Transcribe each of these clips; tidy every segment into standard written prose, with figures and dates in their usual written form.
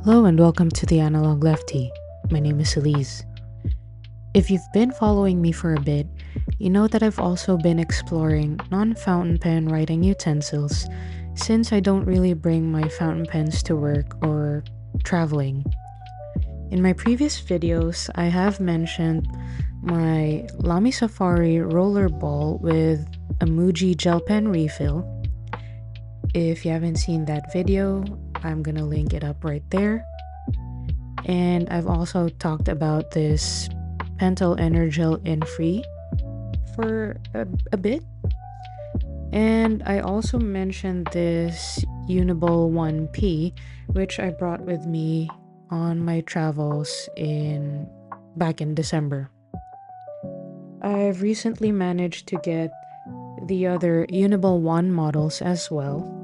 Hello and welcome to the Analog Leftie. My name is Elise. If you've been following me for a bit, you know that I've also been exploring non-fountain pen writing utensils since I don't really bring my fountain pens to work or traveling. In my previous videos, I have mentioned my Lamy Safari roller ball with a Muji gel pen refill. If you haven't seen that video, I'm gonna link it up right there. And I've also talked about this Pentel Energel In-Free for a bit. And I also mentioned this Uniball One P, which I brought with me on my travels back in December. I've recently managed to get the other Uniball One models as well.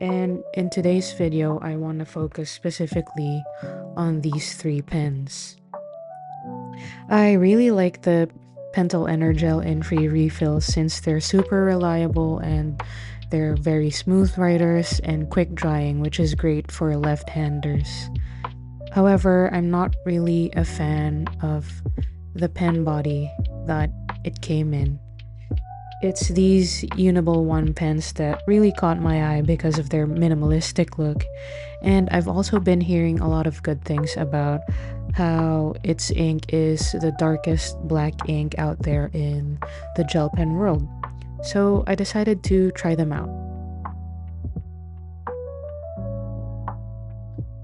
And in today's video, I want to focus specifically on these three pens. I really like the Pentel Energel In-Free refills since they're super reliable and they're very smooth writers and quick drying, which is great for left-handers. However, I'm not really a fan of the pen body that it came in. It's these Uniball One pens that really caught my eye because of their minimalistic look, and I've also been hearing a lot of good things about how its ink is the darkest black ink out there in the gel pen world. So I decided to try them out.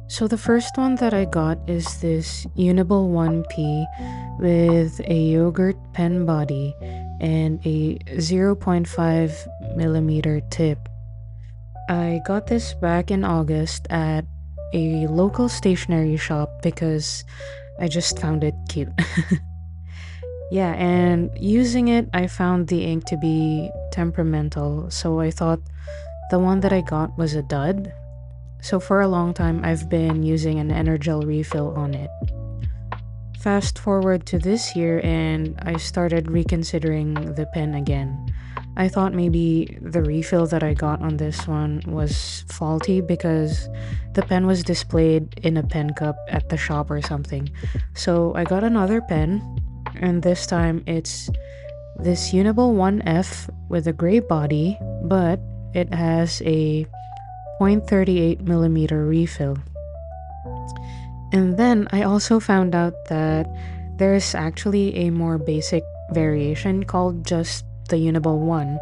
So the first one that I got is this Uniball 1P with a yogurt pen body and a 0.5 millimeter tip. I got this back in August at a local stationery shop because I just found it cute. Yeah, and using it, I found the ink to be temperamental, so I thought the one that I got was a dud. So for a long time, I've been using an Energel refill on it. Fast forward to this year and I started reconsidering the pen again. I thought maybe the refill that I got on this one was faulty because the pen was displayed in a pen cup at the shop or something. So I got another pen, and this time it's this Uniball 1F with a gray body, but it has a 0.38 millimeter refill. And then I also found out that there's actually a more basic variation called just the Uniball One.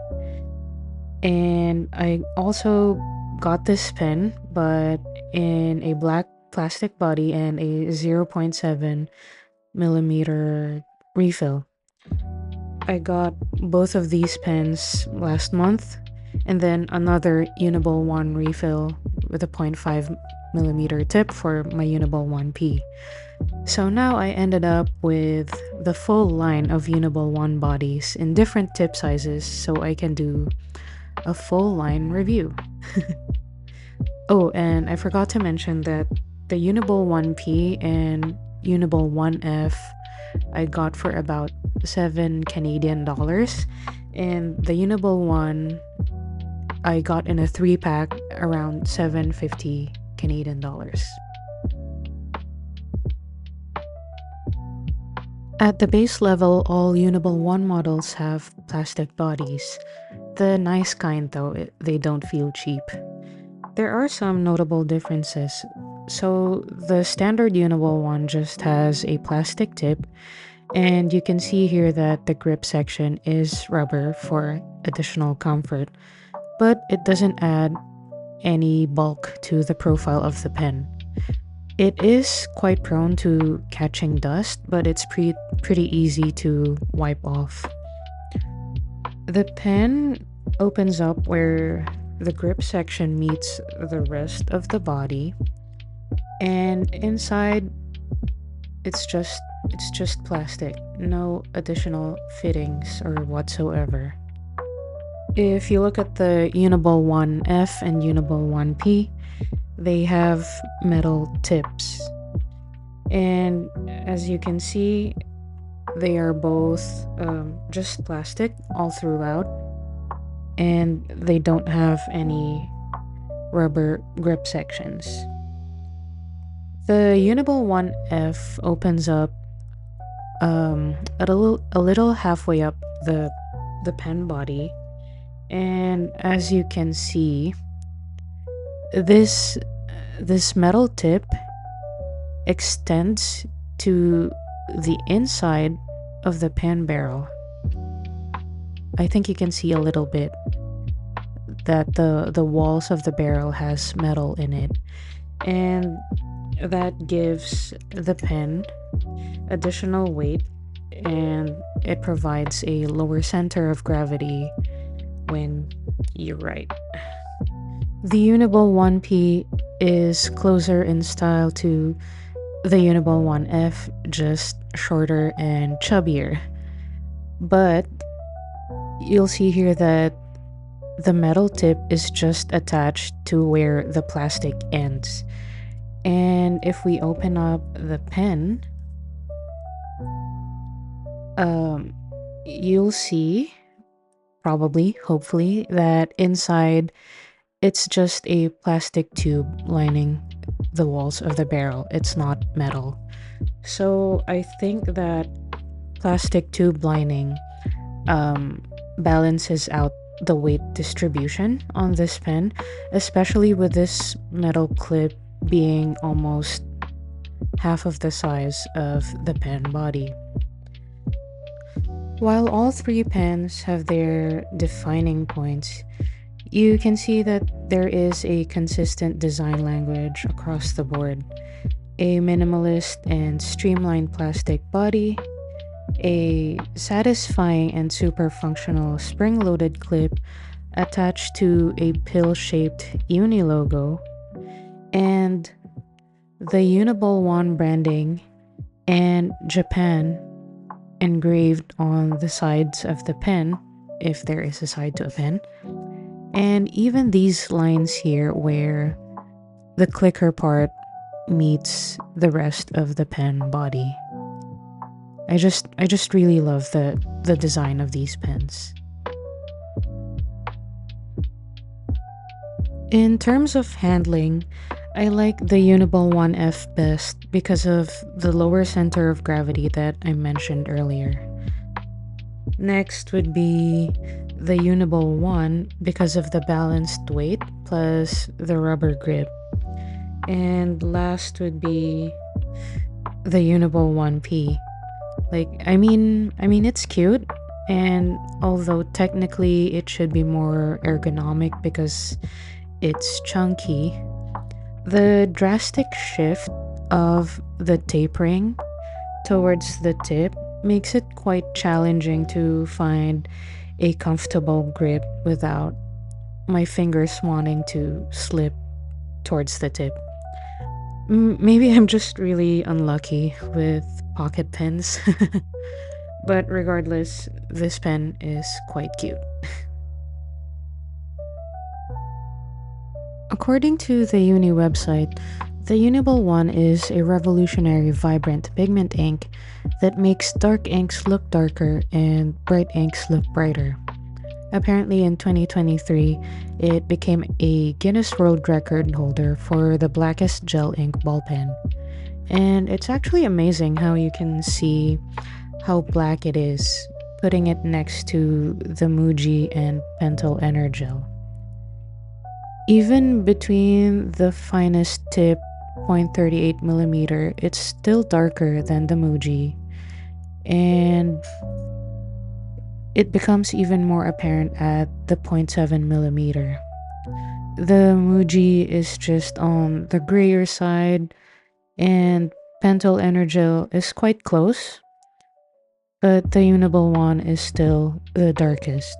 And I also got this pen, but in a black plastic body and a 0.7 millimeter refill. I got both of these pens last month, and then another Uniball One refill with a 0.5 millimeter tip for my Uniball 1P. So now I ended up with the full line of Uniball One bodies in different tip sizes so I can do a full line review. Oh, and I forgot to mention that the Uniball 1P and Uniball 1F I got for about $7 Canadian, and the Uniball One I got in a 3-pack around $7.50 Canadian. At the base level, all Uniball One models have plastic bodies. The nice kind though, they don't feel cheap. There are some notable differences. So the standard Uniball One just has a plastic tip, and you can see here that the grip section is rubber for additional comfort, but it doesn't add any bulk to the profile of the pen. It is quite prone to catching dust, but it's pretty easy to wipe off. The pen opens up where the grip section meets the rest of the body, and inside it's just plastic, no additional fittings or whatsoever. If you look at the Uniball 1F and Uniball 1P, they have metal tips. And as you can see, they are both just plastic all throughout, and they don't have any rubber grip sections. The Uniball One F opens up a little halfway up the pen body, and as you can see, this this metal tip extends to the inside of the pen barrel. I think you can see a little bit that the walls of the barrel has metal in it, and that gives the pen additional weight, and it provides a lower center of gravity when you write. The Uniball 1P is closer in style to the Uniball 1F, just shorter and chubbier. But you'll see here that the metal tip is just attached to where the plastic ends. And if we open up the pen, you'll see, probably, hopefully, that inside it's just a plastic tube lining the walls of the barrel. It's not metal. So I think that plastic tube lining balances out the weight distribution on this pen, especially with this metal clip being almost half of the size of the pen body. While all three pens have their defining points, you can see that there is a consistent design language across the board. A minimalist and streamlined plastic body, a satisfying and super functional spring-loaded clip attached to a pill-shaped uni logo, and the Uniball One branding and Japan engraved on the sides of the pen, if there is a side to a pen, and even these lines here where the clicker part meets the rest of the pen body. I just really love the design of these pens. In terms of handling, I like the Uniball 1F best because of the lower center of gravity that I mentioned earlier. Next would be the Uniball One because of the balanced weight plus the rubber grip. And last would be the Uniball 1P. I mean it's cute, and although technically it should be more ergonomic because it's chunky, the drastic shift of the tapering towards the tip makes it quite challenging to find a comfortable grip without my fingers wanting to slip towards the tip. Maybe I'm just really unlucky with pocket pens. But regardless, this pen is quite cute. According to the Uni website, the Uniball One is a revolutionary vibrant pigment ink that makes dark inks look darker and bright inks look brighter. Apparently in 2023, it became a Guinness World Record holder for the blackest gel ink ball pen. And it's actually amazing how you can see how black it is, putting it next to the Muji and Pentel Energel. Even between the finest tip 0.38mm, it's still darker than the Muji, and it becomes even more apparent at the 0.7mm. The Muji is just on the grayer side, and Pentel Energel is quite close, but the Uniball One is still the darkest.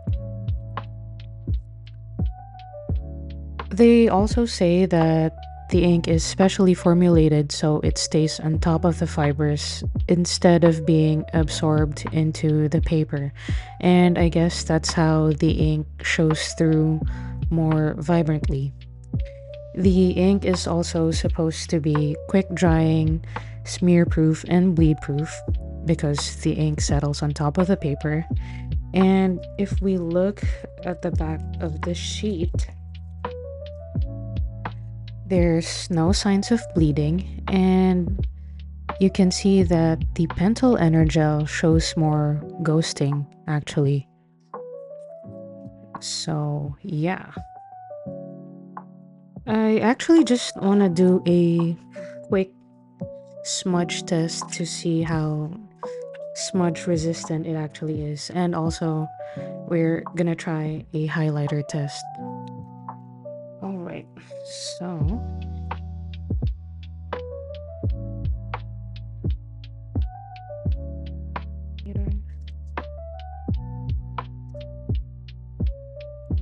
They also say that the ink is specially formulated so it stays on top of the fibers instead of being absorbed into the paper, and I guess that's how the ink shows through more vibrantly. The ink is also supposed to be quick drying, smear proof, and bleed proof because the ink settles on top of the paper. And if we look at the back of the sheet, There's no signs of bleeding, and you can see that the pentyl energel shows more ghosting actually. So yeah, I actually just want to do a quick smudge test to see how smudge resistant it actually is, and also we're gonna try a highlighter test. All right, so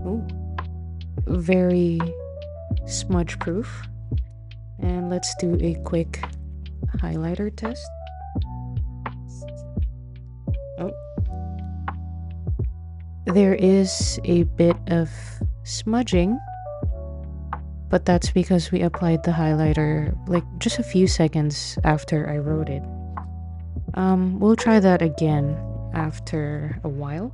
oh, very smudge proof. And let's do a quick highlighter test. Oh, there is a bit of smudging, but that's because we applied the highlighter like just a few seconds after I wrote it. We'll try that again after a while.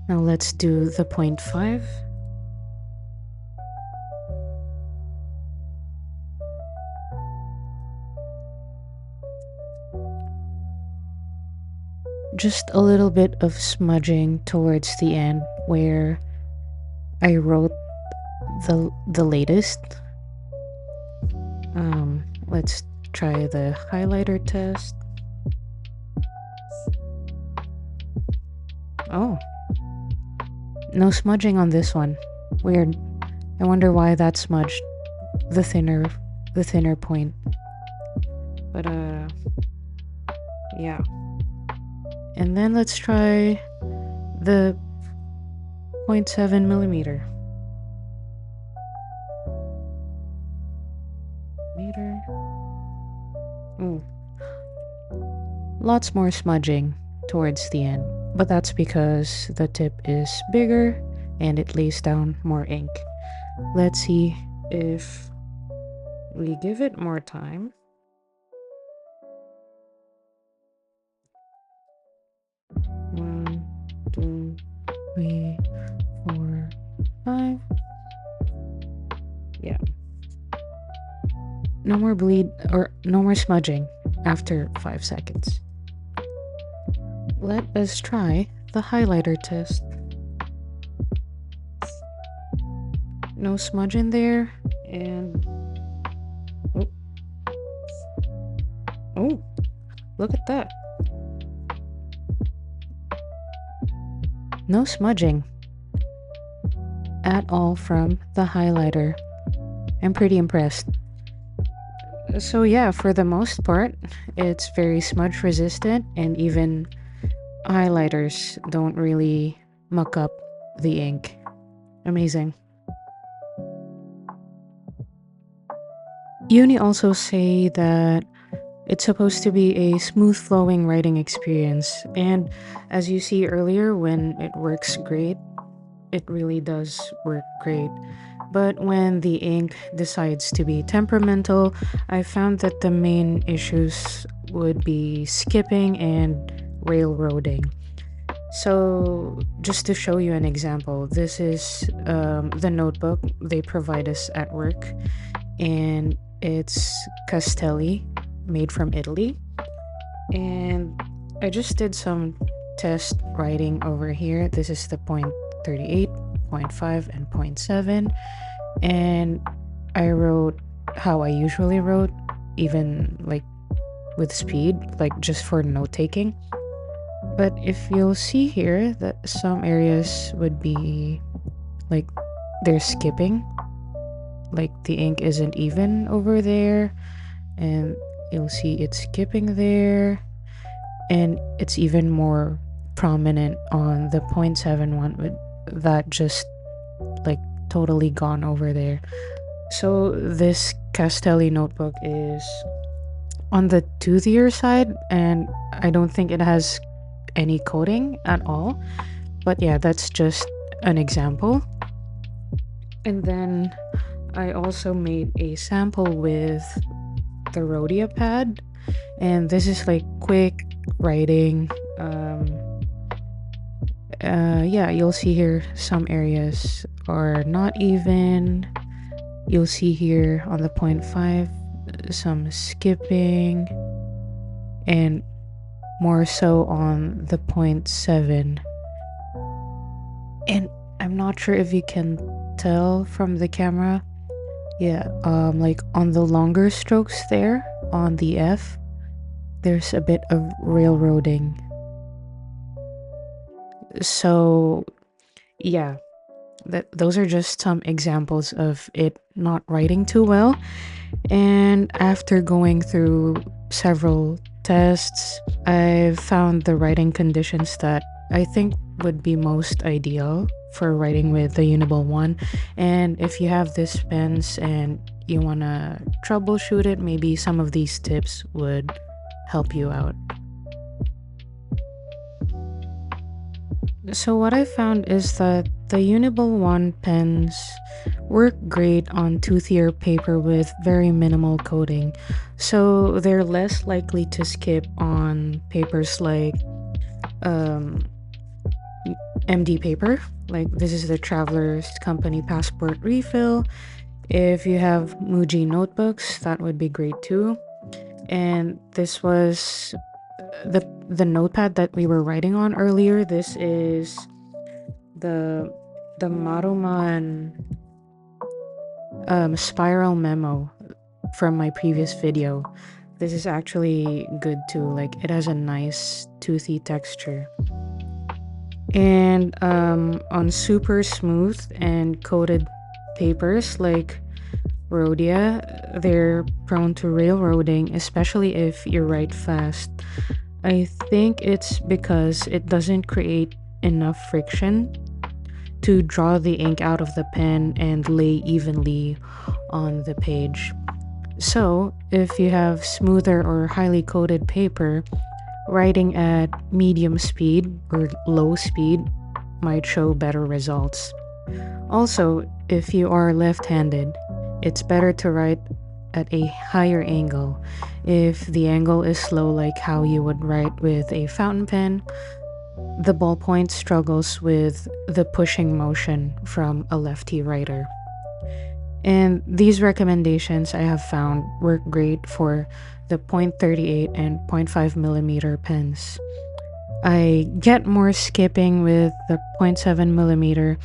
Now let's do the 0.5. Just a little bit of smudging towards the end where I wrote the latest. Let's try the highlighter test. Oh, no smudging on this one. Weird. I wonder why that smudged the thinner point. But yeah. And then let's try the 0.7 millimeter. Ooh. Lots more smudging towards the end, but that's because the tip is bigger and it lays down more ink. Let's see if we give it more time. One, two, three, four, five. Yeah. No more bleed or no more smudging after 5 seconds. Let us try the highlighter test. No smudge in there, and oh, look at that. No smudging at all from the highlighter. I'm pretty impressed. So yeah, for the most part, it's very smudge resistant, and even highlighters don't really muck up the ink. Amazing. Uni also say that it's supposed to be a smooth flowing writing experience, and as you see earlier, when it works great, it really does work great. But when the ink decides to be temperamental, I found that the main issues would be skipping and railroading. So just to show you an example, this is the notebook they provide us at work, and it's Castelli, made from Italy. And I just did some test writing over here. This is the 0.38, 0.5, and 0.7. And I wrote how I usually wrote, even like with speed, like just for note taking. But if you'll see here that some areas would be like they're skipping, like the ink isn't even over there, and you'll see it's skipping there, and it's even more prominent on the 0.7 one with that just like totally gone over there. So this Castelli notebook is on the toothier side, and I don't think it has any coating at all. But yeah, that's just an example. And then I also made a sample with the Rhodia pad, and this is like quick writing. Yeah, you'll see here some areas are not even. You'll see here on the 0.5 some skipping, and more so on the 0.7. And I'm not sure if you can tell from the camera. Yeah, like on the longer strokes there on the F, there's a bit of railroading. So yeah, those are just some examples of it not writing too well. And after going through several tests, I've found the writing conditions that I think would be most ideal for writing with the Uniball One. And if you have this pens and you want to troubleshoot it, maybe some of these tips would help you out. So what I found is that the Uniball One pens work great on toothier paper with very minimal coating. So they're less likely to skip on papers like MD paper. Like this is the Traveler's Company Passport Refill. If you have Muji notebooks, that would be great too. And this was the notepad that we were writing on earlier. This is the Maruman spiral memo from my previous video. This is actually good too. Like it has a nice toothy texture. And on super smooth and coated papers like Rhodia, they're prone to railroading, especially if you write fast. I think it's because it doesn't create enough friction to draw the ink out of the pen and lay evenly on the page. So, if you have smoother or highly coated paper, writing at medium speed or low speed might show better results. Also, if you are left-handed, it's better to write at a higher angle. If the angle is slow, like how you would write with a fountain pen, the ballpoint struggles with the pushing motion from a lefty writer. And these recommendations I have found work great for the 0.38 and 0.5 millimeter pens. I get more skipping with the 0.7 millimeter,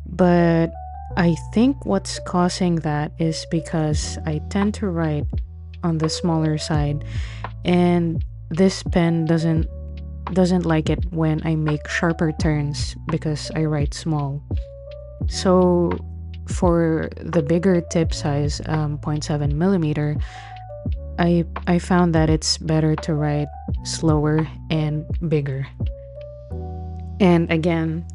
but I think what's causing that is because I tend to write on the smaller side, and this pen doesn't like it when I make sharper turns because I write small. So for the bigger tip size, 0.7 millimeter, I found that it's better to write slower and bigger. And again,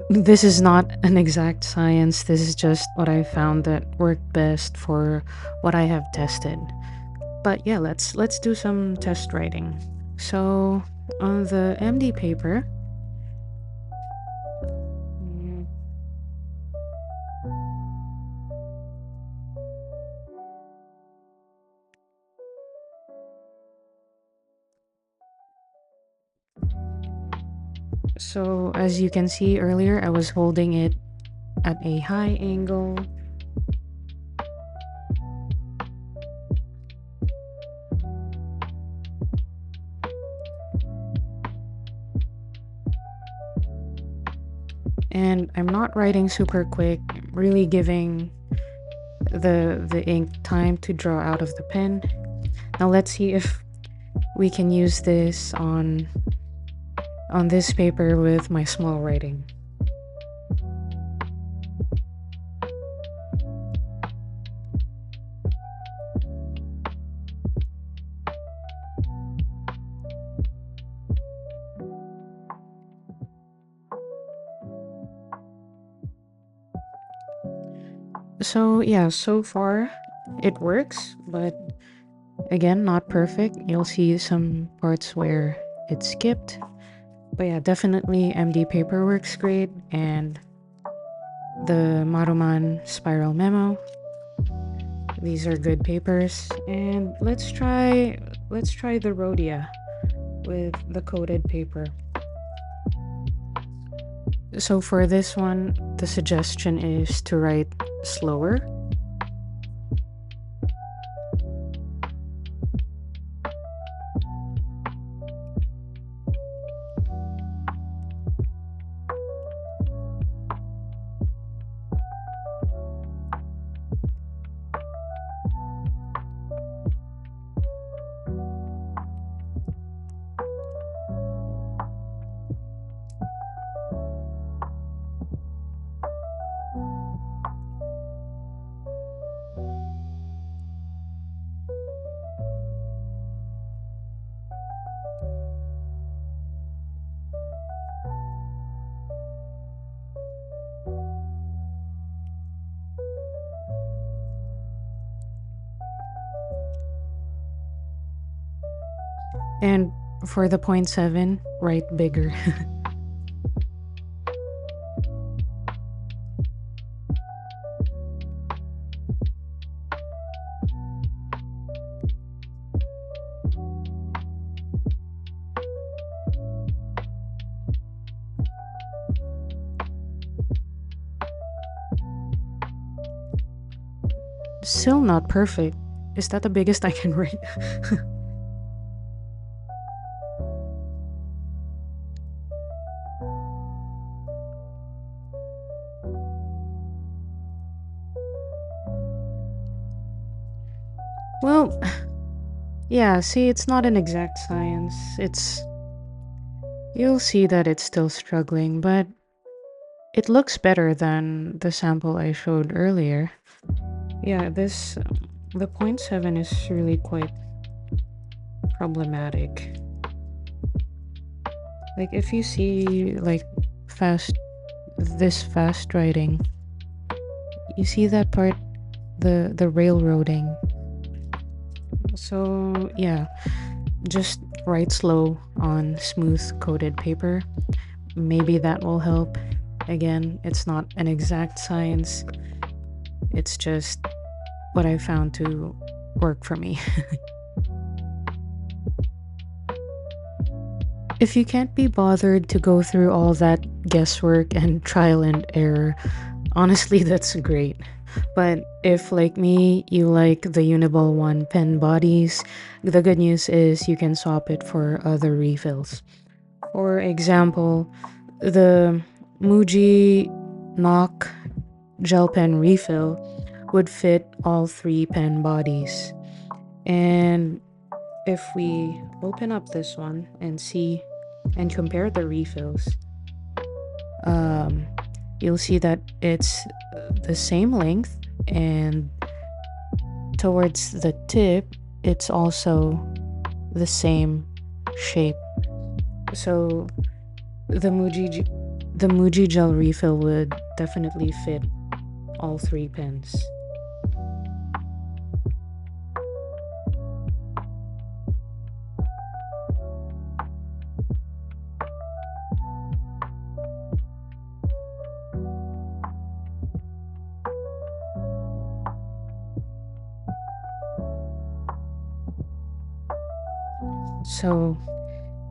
this is not an exact science. This is just what I found that worked best for what I have tested. But yeah, let's do some test writing. So on the MD paper, so as you can see earlier, I was holding it at a high angle. And I'm not writing super quick, really giving the ink time to draw out of the pen. Now let's see if we can use this on this paper with my small writing. So yeah, so far it works, but again, not perfect. You'll see some parts where it skipped. But yeah, definitely MD paper works great, and the Maruman spiral memo. These are good papers. And let's try the Rhodia with the coated paper. So for this one, the suggestion is to write slower. And for the 0.7, write bigger. Still not perfect. Is that the biggest I can write? Well, yeah, see, it's not an exact science. You'll see that it's still struggling, but it looks better than the sample I showed earlier. Yeah, the 0.7 is really quite problematic. Like, if you see, like, fast writing, you see that part, the railroading. So, yeah, just write slow on smooth coated paper. Maybe that will help. Again, it's not an exact science. It's just what I found to work for me. If you can't be bothered to go through all that guesswork and trial and error, honestly, that's great. But if, like me, you like the Uniball One pen bodies, the good news is you can swap it for other refills. For example, the Muji Knock gel pen refill would fit all 3 pen bodies. And if we open up this one and see and compare the refills, you'll see that it's the same length, and towards the tip it's also the same shape. So the Muji gel refill would definitely fit all 3 pens. So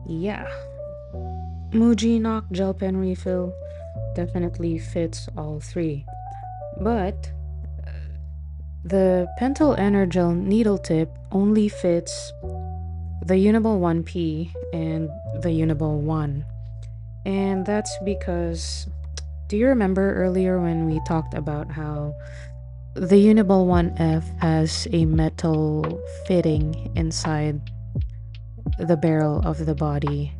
yeah, Muji Knock gel pen refill definitely fits all 3. But the Pentel Energel needle tip only fits the Uniball 1P and the Uniball One. And that's because, do you remember earlier when we talked about how the Uniball 1F has a metal fitting inside the barrel of the body?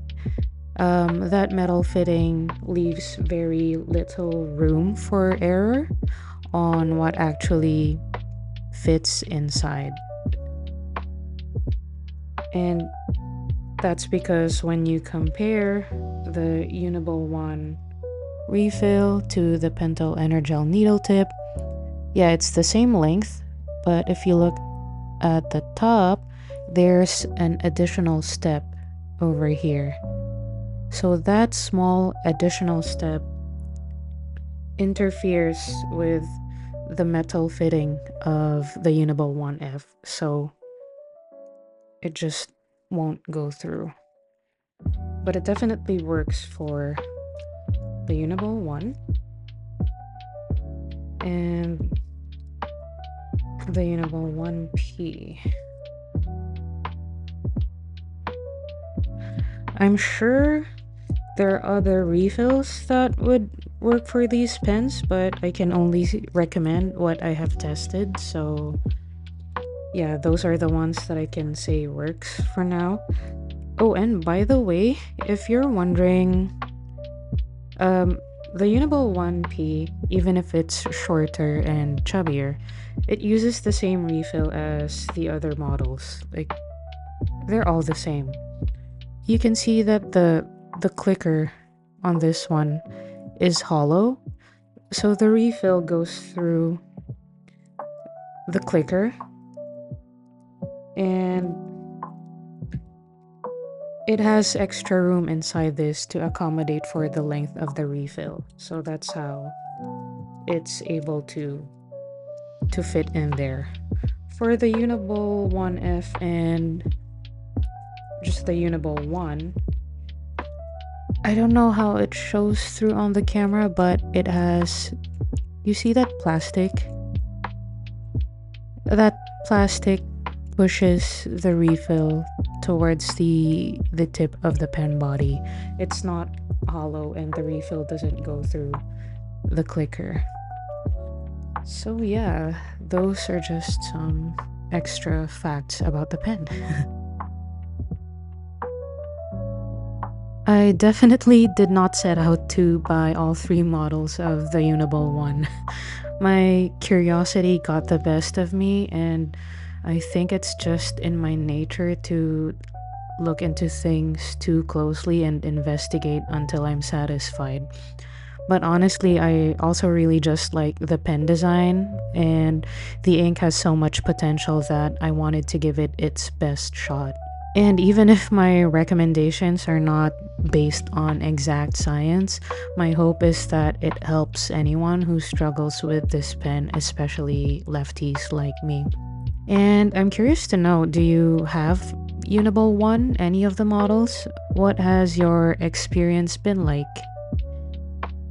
That metal fitting leaves very little room for error on what actually fits inside. And that's because when you compare the Uniball One refill to the Pentel Energel needle tip, yeah, it's the same length, but if you look at the top, there's an additional step over here. So that small additional step interferes with the metal fitting of the Uniball 1F, so it just won't go through. But it definitely works for the Uniball One and the Uniball 1P. I'm sure there are other refills that would work for these pens, but I can only recommend what I have tested. So yeah, those are the ones that I can say works for now. Oh, and by the way, if you're wondering, the Uniball 1P, even if it's shorter and chubbier, it uses the same refill as the other models. Like, they're all the same. You can see that the clicker on this one is hollow, so the refill goes through the clicker, and it has extra room inside this to accommodate for the length of the refill. So that's how it's able to fit in there. For the Uniball 1F and just the Uniball 1, I don't know how it shows through on the camera, but it has, you see that plastic? That plastic pushes the refill towards the tip of the pen body. It's not hollow and the refill doesn't go through the clicker. So yeah, those are just some extra facts about the pen. I definitely did not set out to buy all 3 models of the Uniball One. My curiosity got the best of me, and I think it's just in my nature to look into things too closely and investigate until I'm satisfied. But honestly, I also really just like the pen design, and the ink has so much potential that I wanted to give it its best shot. And even if my recommendations are not based on exact science, my hope is that it helps anyone who struggles with this pen, especially lefties like me. And I'm curious to know, do you have Uniball One, any of the models? What has your experience been like?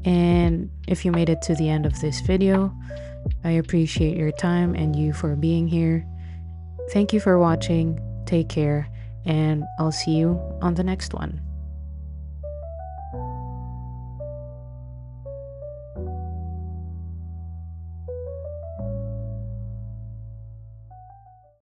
And if you made it to the end of this video, I appreciate your time and you for being here. Thank you for watching, take care, and I'll see you on the next one.